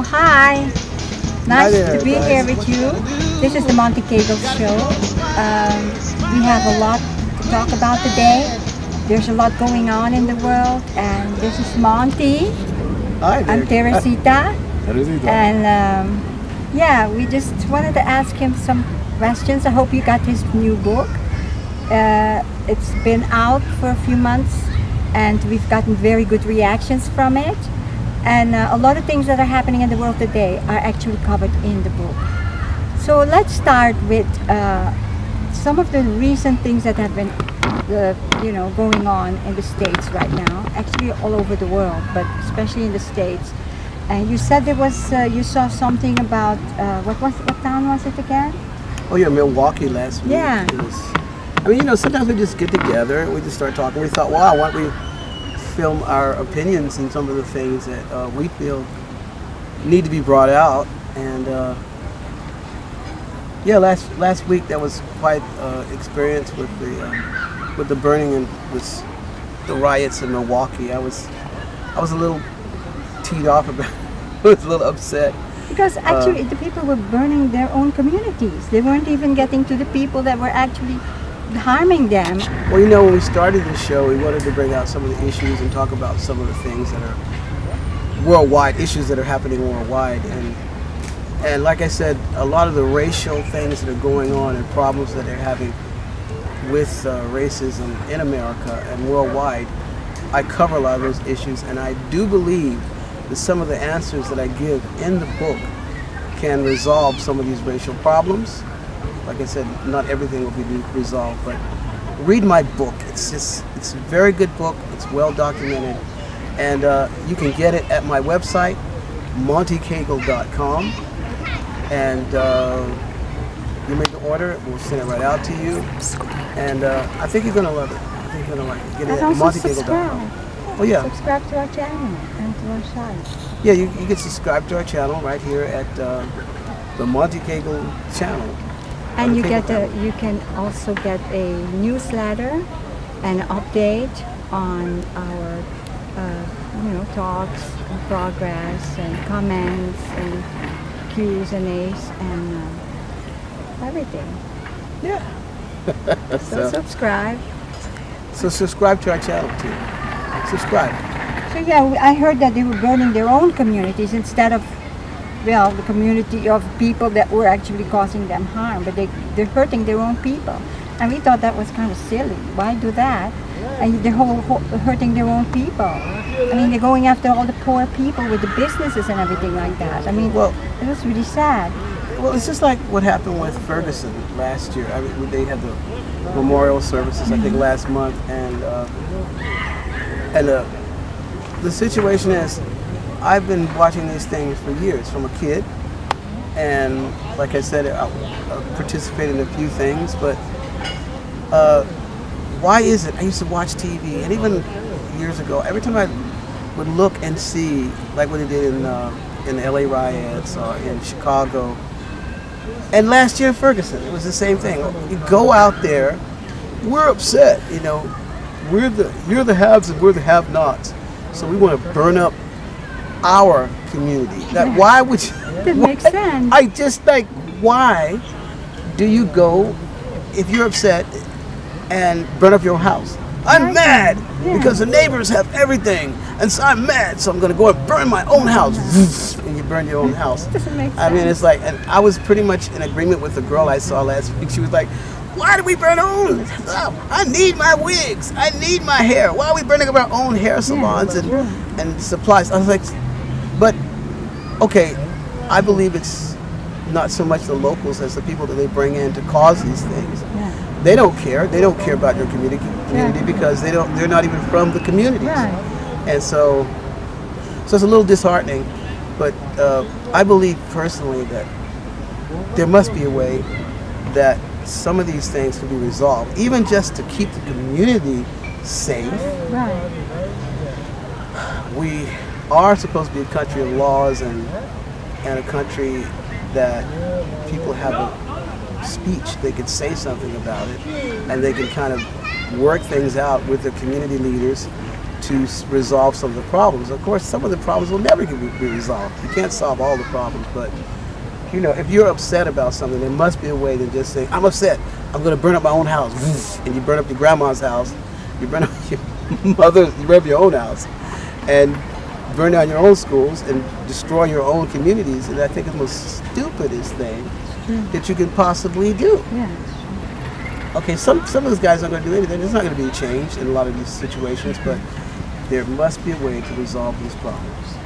hi. Hi Nice there, to be guys. here with you. This is the Monte Cagle show. We have a lot to talk about today. There's a lot going on in the world, and this is Monty. Hi there. I'm Teresita, Teresita. and yeah, we just wanted to ask him some questions. I hope you got his new book. It's been out for a few months, and we've gotten very good reactions from it. And a lot of things that are happening in the world today are actually covered in the book. So let's start with some of the recent things that have been, going on in the States right now. Actually, all over the world, but especially in the States. And you said there was, you saw something about what town was it again? Oh yeah, Milwaukee last week. Yeah. It was, sometimes we just get together and we just start talking. We thought, wow, why don't we film our opinions and some of the things that we feel need to be brought out. And last week that was quite experience with the burning and with the riots in Milwaukee. I was a little teed off about it. I was a little upset. Because actually the people were burning their own communities. They weren't even getting to the people that were actually harming them. Well, when we started the show, we wanted to bring out some of the issues and talk about some of the things that are worldwide, issues that are happening worldwide. And like I said, a lot of the racial things that are going on and problems that they're having with racism in America and worldwide, I cover a lot of those issues, and I do believe that some of the answers that I give in the book can resolve some of these racial problems. Like I said, not everything will be resolved, but read my book. It's a very good book. It's well documented, and you can get it at my website, montecagle.com, and you make the order. We'll send it right out to you, and I think you're gonna love it. I think you're gonna like it. Get it at montecagle.com. Oh yeah. Subscribe to our channel and to our site. Yeah, you can subscribe to our channel right here at the Monte Cagle channel. And you can also get a newsletter and an update on our talks and progress and comments and Q's and A's and everything. Yeah. So subscribe. So subscribe to our channel too. Subscribe. So yeah, I heard that they were burning their own communities instead of, the community of people that were actually causing them harm, but they're hurting their own people. And we thought that was kind of silly. Why do that? And they're hurting their own people. I mean, they're going after all the poor people with the businesses and everything like that. I mean, it was really sad. Well, it's just like what happened with Ferguson last year. I mean, they had the memorial services, I think, last month, and the situation is, I've been watching these things for years, from a kid, and like I said, I participated in a few things, but why is it? I used to watch TV, and even years ago, every time I would look and see, like what they did in the LA riots or in Chicago, and last year in Ferguson, it was the same thing. You go out there, we're upset, you're the haves and we're the have-nots, so we want to burn up our community. Now, why would you? That makes sense. I just why do you go if you're upset and burn up your house? I'm mad because the neighbors have everything, and so I'm mad. So I'm going to go and burn my own house. And you burn your own house. Doesn't make sense. I mean, it's like, and I was pretty much in agreement with the girl I saw last week. She was like, "Why do we burn our own? I need my wigs. I need my hair. Why are we burning up our own hair salons and supplies?" I was like, but okay, I believe it's not so much the locals as the people that they bring in to cause these things. Yeah. They don't care. They don't care about your community because they're not even from the communities. Right. And so it's a little disheartening. But I believe personally that there must be a way that some of these things can be resolved, even just to keep the community safe. Right. We are supposed to be a country of laws and a country that people have a speech. They can say something about it, and they can kind of work things out with their community leaders to resolve some of the problems. Of course, some of the problems will never be resolved. You can't solve all the problems, but you know, if you're upset about something, there must be a way to just say, I'm upset, I'm going to burn up my own house. And you burn up your grandma's house, you burn up your mother's, you burn up your own house, and burn down your own schools and destroy your own communities. And I think it's the most stupidest thing that you can possibly do. Yeah. Okay, some of those guys aren't going to do anything. There's not going to be a change in a lot of these situations, but there must be a way to resolve these problems.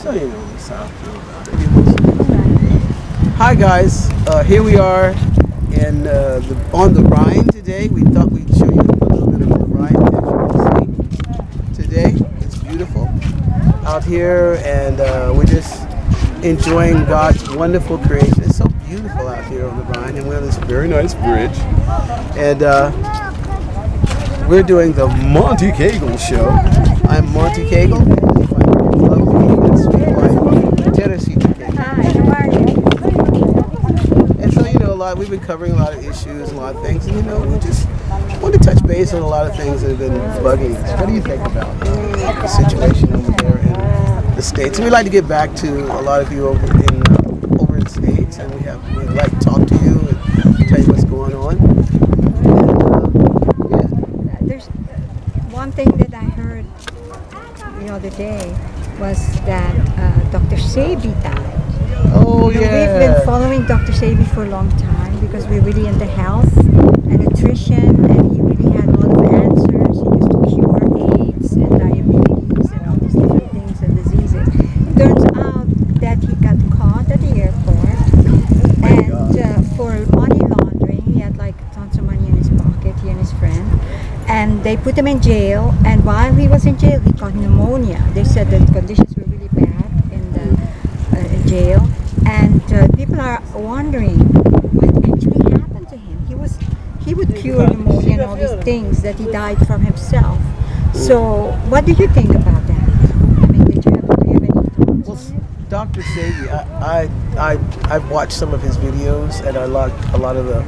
So you know what's up. Hi guys, here we are on the Rhine today. We thought we'd show you a little bit of the Rhine, as you can see. Today, it's beautiful out here, and we're just enjoying God's wonderful creation. It's so beautiful out here on the Rhine, and we're on this very nice bridge. And we're doing the Monte Cagle show. I'm Monte Cagle. My lovely and sweet wife, Teresita Cagle. Hi, how are you? And so, you know, we've been covering a lot of issues, a lot of things, and you know, we just want to touch base on a lot of things that have been bugging us. What do you think about the situation over there in the States? And we'd like to get back to a lot of you over in the States, and we'd like to talk to you and tell you what's going on. And, There's one thing that I heard the other day was that Dr. Sebi died. Oh, We've yeah. been following Dr. Sebi for a long time because we're really into health and nutrition, and he really had a lot of answers. He used to cure AIDS and diabetes and all these different things and diseases. It turns out that he got caught at the airport, and for money laundering, he had like tons of money in his pocket, he and his friend, and they put him in jail. And while he was in jail, he got pneumonia. They said that the conditions were really bad in the jail, and people are wondering what actually happened to him. He would cure pneumonia and all these things that he died from himself. So what do you think about that? I mean, do you have any thoughts Well, on it? Dr. Sebi, I've watched some of his videos, and I like a lot of the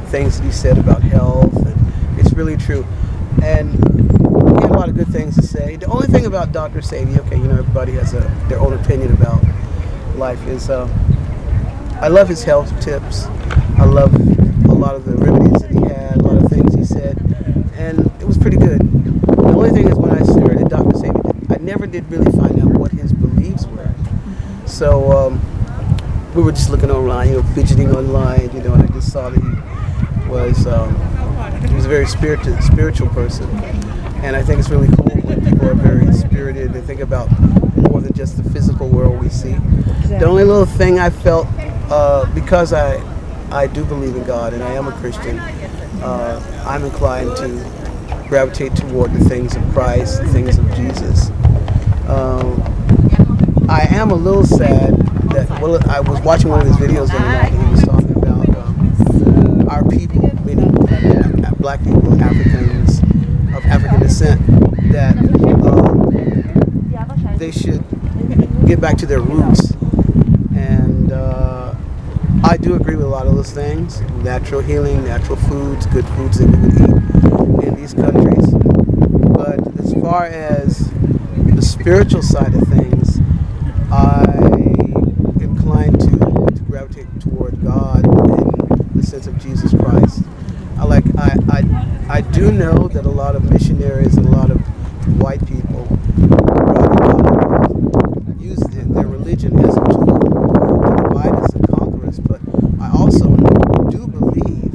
things that he said about health, and it's really true. And he had a lot of good things to say. The only thing about Dr. Sebi, okay, you know, everybody has their own opinion about life, is I love his health tips. I love a lot of the remedies that he had, a lot of things he said, and it was pretty good. The only thing is when I heard that Dr. Sebi, I never did really find out what his beliefs were. So we were just looking online, you know, fidgeting online, you know, and I just saw that he was a very spiritual person. And I think it's really cool when people are very spirited and think about more than just the physical world we see. Exactly. The only little thing I felt, because I do believe in God and I am a Christian, I'm inclined to gravitate toward the things of Christ, the things of Jesus. I am a little sad that, well, I was watching one of his videos the other night, and he was talking about our people, meaning black people, Africans of African descent, that they should get back to their roots. And I do agree with a lot of those things: natural healing, natural foods, good foods that we would eat in these countries. But as far as the spiritual side of things, I'm inclined to gravitate toward God in the sense of Jesus Christ. I do know that a lot of missionaries and a lot of white people use their religion as a tool to divide us and conquer us, but I also do believe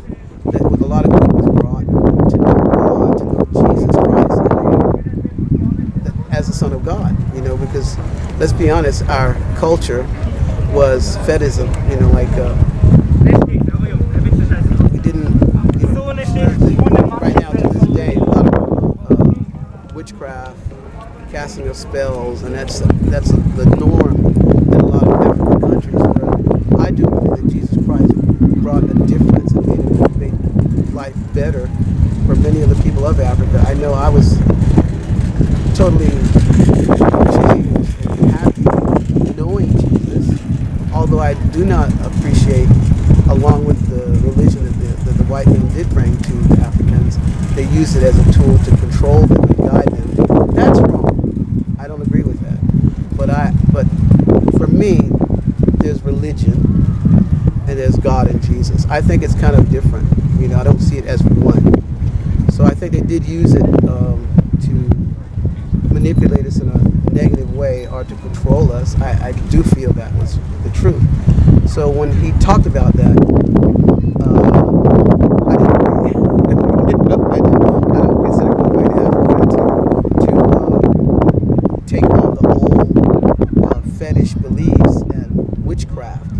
that with a lot of people was brought to know God, to know Jesus Christ as the Son of God, you know, because let's be honest, our culture was Fedism, you know, like we didn't, you know, right now to this day, a lot of witchcraft, casting of spells, and that's the norm in a lot of African countries. Where I do believe that Jesus Christ brought a difference and made life better for many of the people of Africa. I know I was totally changed and happy knowing Jesus, although I do not appreciate, along with the religion that the white men did bring to the Africans, they used it as a tool to control them and guide them. That's wrong. I don't agree with that. But for me, there's religion and there's God and Jesus. I think it's kind of different. You know, I don't see it as one. So I think they did use it to manipulate us in a negative way or to control us. I do feel that was the truth. So when he talked about that, I didn't agree. I don't consider going back to Africa to take on the old fetish beliefs and witchcraft,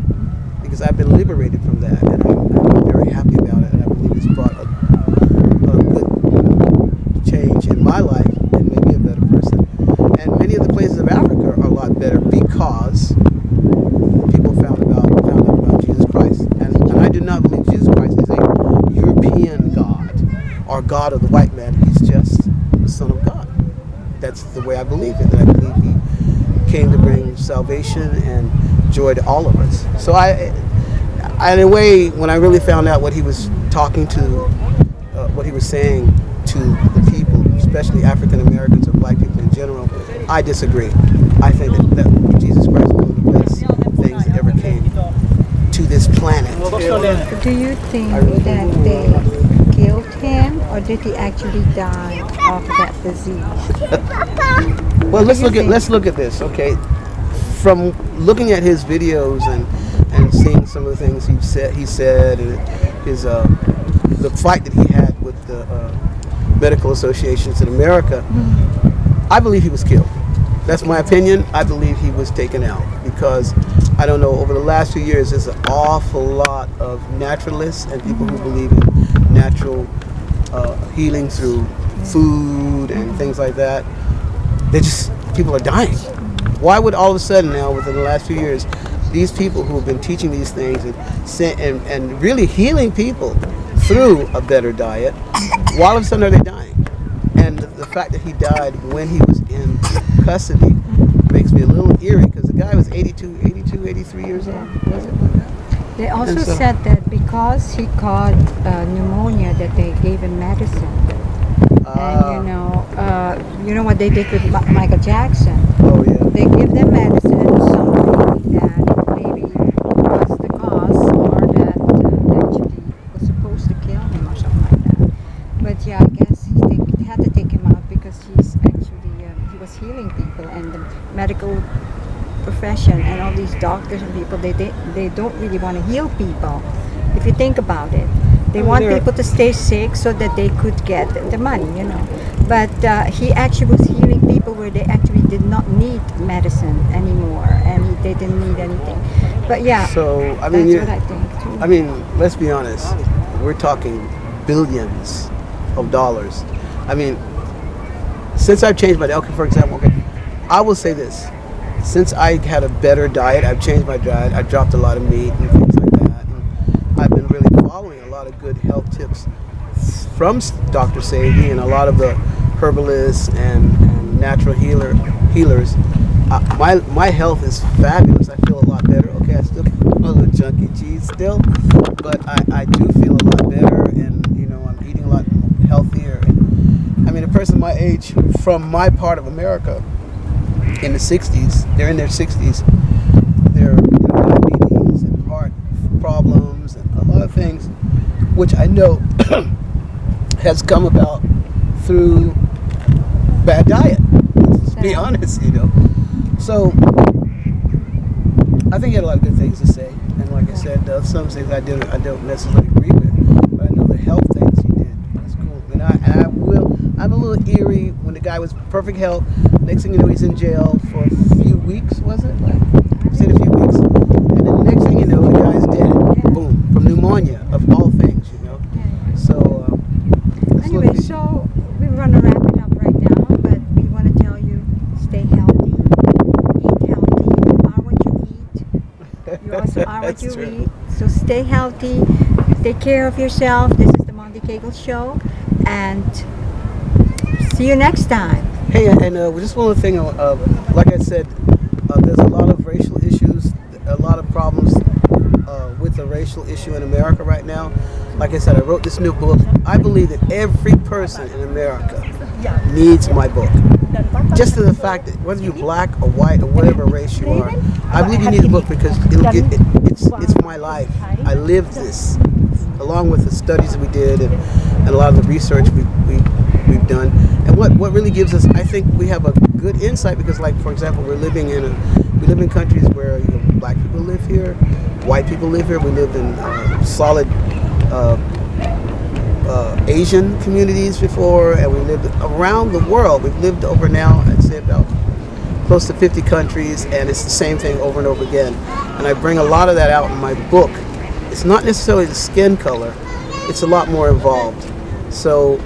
because I've been liberated from that, and I'm very happy about it, and I believe it's brought a good change in my life and made me a better person. And many of the places of Africa are a lot better because people found out about Jesus Christ. And I do not believe Jesus Christ is a European God or God of the white man. He's just the Son of God. That's the way I believe it. And I believe he came to bring salvation and joy to all of us. So in a way, when I really found out what he was talking to, what he was saying to the people, especially African Americans or black people in general, I disagree. I think that Jesus Christ is one of the best things that ever came to this planet. Do you think that they killed him, or did he actually die of that disease? Well, let's look at this, okay? From looking at his videos and seeing some of the things he said, and his the fight that he had with the medical associations in America, I believe he was killed. That's my opinion. I believe he was taken out because, I don't know, over the last few years there's an awful lot of naturalists and people who believe in natural healing through food and things like that. People are dying. Why would all of a sudden now, within the last few years, these people who have been teaching these things and really healing people through a better diet, why all of a sudden are they dying? And the fact that he died when he was in custody makes me a little eerie, because the guy was 83 years old. Was it? They also said that because he caught pneumonia, that they gave him medicine. And you know what they did with Michael Jackson? Oh yeah. They give them medicine, something that maybe was the cause, or that actually was supposed to kill him or something like that. But yeah, I guess they had to take him out because he's actually he was healing people, and the medical profession and all these doctors and people, they don't really want to heal people. If you think about it, they want people to stay sick so that they could get the money, you know. But he actually was healing people where they actually did not need medicine anymore, and they didn't need anything. But yeah, so I mean, that's what I think too. I mean, let's be honest. We're talking billions of dollars. I mean, since I've changed my diet, okay, for example, I will say this. Since I had a better diet, I've changed my diet. I dropped a lot of meat and things like that. And I've been really following a lot of good health tips from Dr. Sebi and a lot of the herbalists and natural healers. My health is fabulous. I feel a lot better. Okay, I still feel a little junky cheese still, but I do feel a lot better, and I'm eating a lot healthier. And, I mean, a person my age from my part of America, in the 60s, they're in their 60s, they're diabetes and heart problems and a lot of things, which I know has come about through bad diet. Let's be honest, So I think he had a lot of good things to say, and like I said, some things I don't necessarily agree with, but I know the health things he did. That's cool. And I'm a little eerie when the guy was perfect health. Next thing you know, he's in jail for a few weeks, was it? He's in a few weeks. And then the next thing you know, the guy's dead. Boom. From pneumonia, of all things, So, anyway, so we want to wrap it up right now, but we want to tell you, stay healthy, eat healthy. You are what you eat. You also are what you eat. So stay healthy, take care of yourself. This is the Monte Cagle Show, and see you next time. Hey, and just one other thing, like I said, there's a lot of racial issues, a lot of problems with the racial issue in America right now. Like I said, I wrote this new book. I believe that every person in America needs my book. just to the fact that whether you're black or white or whatever race you are, I believe you need a book because it's my life. I lived this, along with the studies that we did and a lot of the research we've done. And what really gives us, I think we have a good insight because, like, for example, we live in countries where black people live here, white people live here. We live in solid Asian communities before, and we lived around the world. We've lived over now, I'd say about close to 50 countries, and it's the same thing over and over again. And I bring a lot of that out in my book. It's not necessarily the skin color, it's a lot more involved. So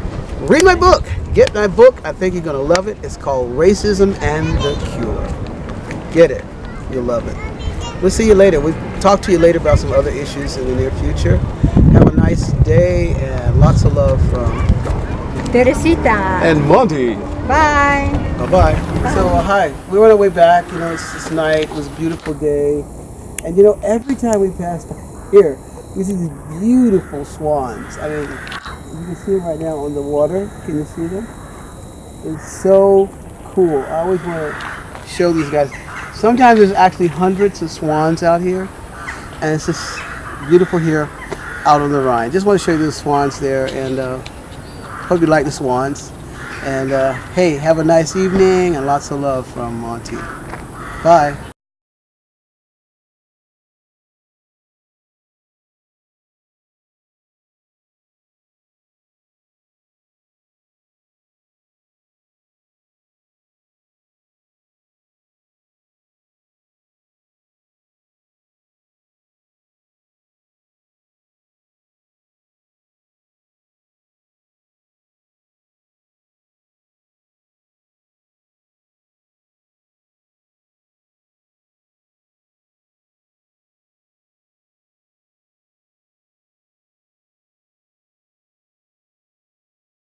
read my book, get my book. I think you're going to love it. It's called Racism and the Cure. Get it, you'll love it. We'll see you later. We'll talk to you later about some other issues in the near future. Have a nice day and lots of love from Teresita. and Monte. Bye. Bye-bye. So, hi. We're on our way back. It's night. It was a beautiful day. And, every time we pass here, we see these beautiful swans. I mean, you can see them right now on the water. Can you see them? It's so cool. I always want to show these guys. Sometimes there's actually hundreds of swans out here. And it's just beautiful here out on the Rhine. Just want to show you the swans there. And hope you like the swans. And hey, have a nice evening and lots of love from Monte. Bye.